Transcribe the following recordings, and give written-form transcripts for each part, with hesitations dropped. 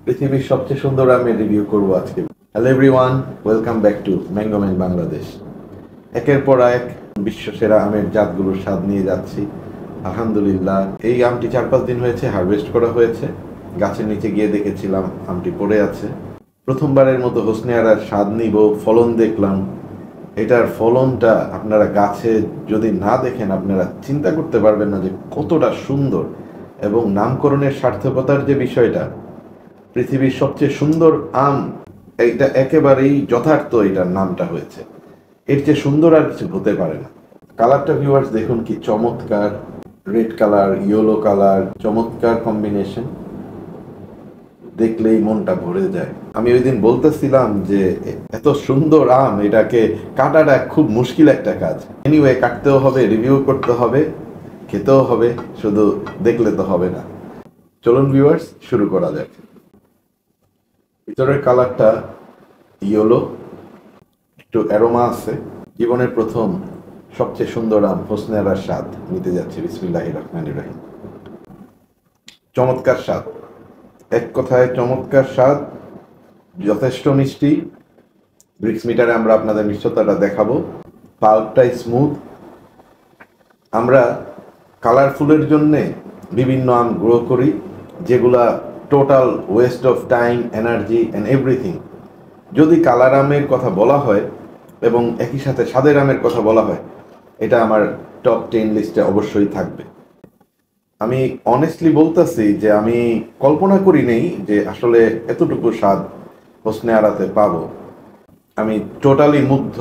পৃথিবীর সবচেয়ে সুন্দর আমের রিভিউ করব আজকে। Hello everyone, welcome back to mango man Bangladesh. একের পর এক বিশ্বসেরা আমের জাতগুলোর স্বাদ নিয়ে যাচ্ছি। আলহামদুলিল্লাহ, এই আমটি 4-5 দিন হয়েছে হারভেস্ট করা হয়েছে। গাছের নিচে গিয়ে দেখেছিলাম আমটি পড়ে আছে। প্রথমবারের মতো হোসনে আরার স্বাদ নিব, ফলন দেখলাম। এটার ফলনটা আপনারা গাছে যদি না দেখেন আপনারা চিন্তা করতে পারবেন না যে কতটা সুন্দর, এবং নামকরণের সার্থকতার যে বিষয়টা, পৃথিবীর সবচেয়ে সুন্দর আম, এটা একেবারেই যথার্থ এটার নামটা হয়েছে। এর চেয়ে সুন্দর আর কিছু হতে পারে না। কালারটা ভিউয়ার্স দেখুন কি চমৎকার, রেড কালার, ইয়েলো কালার, চমৎকার কম্বিনেশন, দেখলেই মনটা ভরে যায়। আমি ওই দিন বলতেছিলাম যে এত সুন্দর আম, এটাকে কাটাটা খুব মুশকিল একটা কাজ। এনিওয়ে, কাটতেও হবে, রিভিউ করতে হবে, খেতেও হবে, শুধু দেখলে তো হবে না। চলুন ভিউয়ার্স, শুরু করা যাক। ভিতরের কালারটা ইয়েলো, একটু অ্যারোমা আছে। জীবনের প্রথম সবচেয়ে সুন্দর আম হোসনে আরার স্বাদ নিতে যাচ্ছে। বিসমিল্লাহির রহমানির রহিম। চমৎকার স্বাদ, এক কথায় চমৎকার স্বাদ, যথেষ্ট মিষ্টি। ব্রিক্স মিটারে আমরা আপনাদের মিষ্টতাটা দেখাবো। পাল্পটাই স্মুথ। আমরা কালারফুলের জন্যে বিভিন্ন আম গ্রো করি, যেগুলা total West of time, energy and everything. যদি কালার আমের কথা বলা হয় এবং একই সাথে স্বাদের আমের কথা বলা হয়, এটা আমার টপ 10 লিস্টে অবশ্যই থাকবে। আমি অনেস্টলি বলতেছি যে আমি কল্পনা করি নেই যে আসলে এতটুকু স্বাদ হোসনে আরাতে পাবো। আমি টোটালি মুগ্ধ।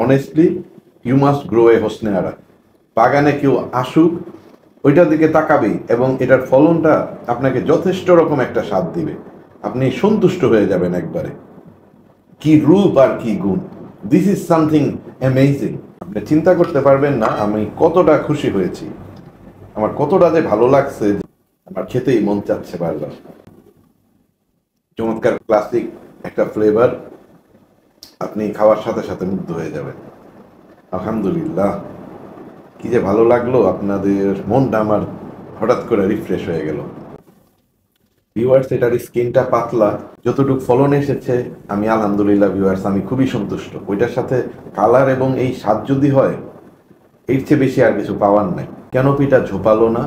অনেস্টলি, ইউ মাস্ট গ্রো এ হোসনে আরা। বাগানে কেউ আসুক, ওইটার দিকে তাকাবেই এবং এটার ফলনটা আপনাকে যথেষ্ট রকম একটা স্বাদ দিবে। আপনি সন্তুষ্ট হয়ে যাবেন একবারে। কি রূপ আর কি গুণ! This is something amazing. আপনি চিন্তা করতে পারবেন না আমি কতটা খুশি হয়েছি, আমার কতটা যে ভালো লাগছে, আমার খেতেই মন চাচ্ছে বারবার। চমৎকার ক্লাসিক একটা ফ্লেভার, আপনি খাওয়ার সাথে সাথে মুগ্ধ হয়ে যাবেন। আলহামদুলিল্লাহ, কি যে ভালো লাগলো, আপনাদের মনটা আমার হঠাৎ করে রিফ্রেশ হয়ে গেল। ভিউয়ার্স, এটার স্কিনটা পাতলা, যতটুকু ফলন এসেছে আমি আলহামদুলিল্লাহ ভিউয়ার্স, আমি খুবই সন্তুষ্ট। ওইটার সাথে কালার এবং এই স্বাদ যদি হয়, এর চেয়ে বেশি আর কিছু পাওয়ার নাই। ক্যানোপিটা ঝোপালো না,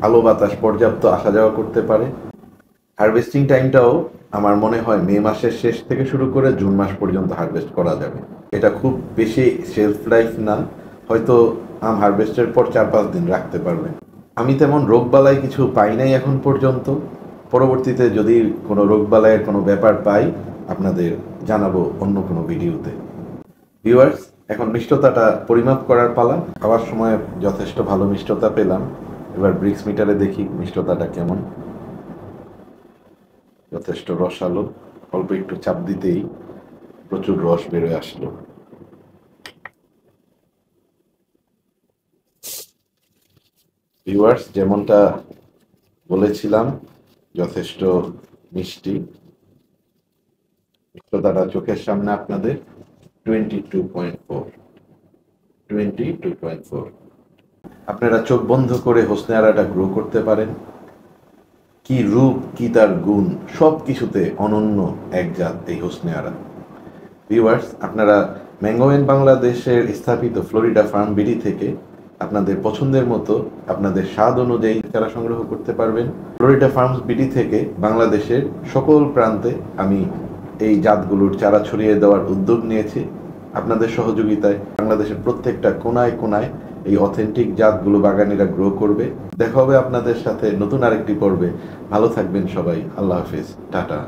আলো বাতাস পর্যাপ্ত আসা যাওয়া করতে পারে। হারভেস্টিং টাইমটাও আমার মনে হয় মে মাসের শেষ থেকে শুরু করে জুন মাস পর্যন্ত হারভেস্ট করা যাবে। এটা খুব বেশি শেলফ লাইফ না, হয়তো আম হারভেস্টের পর 4-5 দিন রাখতে পারবেন। আমি তেমন রোগবালাই কিছু পাই নাই এখন পর্যন্ত। পরবর্তীতে যদি কোনো রোগবালাইয়ের কোনো ব্যাপার পাই আপনাদের জানাবো অন্য কোনো ভিডিওতে। ভিউয়ার্স, এখন মিষ্টতাটা পরিমাপ করার পালা। খাওয়ার সময় যথেষ্ট ভালো মিষ্টতা পেলাম। এবার ব্রিক্স মিটারে দেখি মিষ্টতাটা কেমন। যথেষ্ট রসালো, অল্প একটু চাপ দিতেই প্রচুর রস বেরোয় আসলো। ভিউয়ার্স, যেমনটা বলেছিলাম, যথেষ্ট মিষ্টি। মিষ্টতাটা চোখের সামনে আপনাদের। 22.4, 22.4। আপনারা চোখ বন্ধ করে হোসনে আরাটা গ্রো করতে পারেন। কি রূপ, কি তার গুণ, সব কিছুতে অনন্য এক জাত এই হোসনে আরা। ভিউয়ার্স, আপনারা ম্যাঙ্গো ম্যান বাংলাদেশের স্থাপিত ফ্লোরিডা ফার্ম বিডি থেকে আপনাদের পছন্দের মতো আপনাদের স্বাদ অনুযায়ী চারা সংগ্রহ করতে পারবেন। ফ্লোরিডা ফার্মস বিডি থেকে বাংলাদেশের সকল প্রান্তে আমি এই জাতগুলোর চারা ছড়িয়ে দেওয়ার উদ্যোগ নিয়েছি। আপনাদের সহযোগিতায় বাংলাদেশের প্রত্যেকটা কোনায় কোনায় এই অথেন্টিক জাতগুলো বাগানিরা গ্রো করবে। দেখা হবে আপনাদের সাথে নতুন আরেকটি পর্বে। ভালো থাকবেন সবাই। আল্লাহ হাফিজ, টাটা।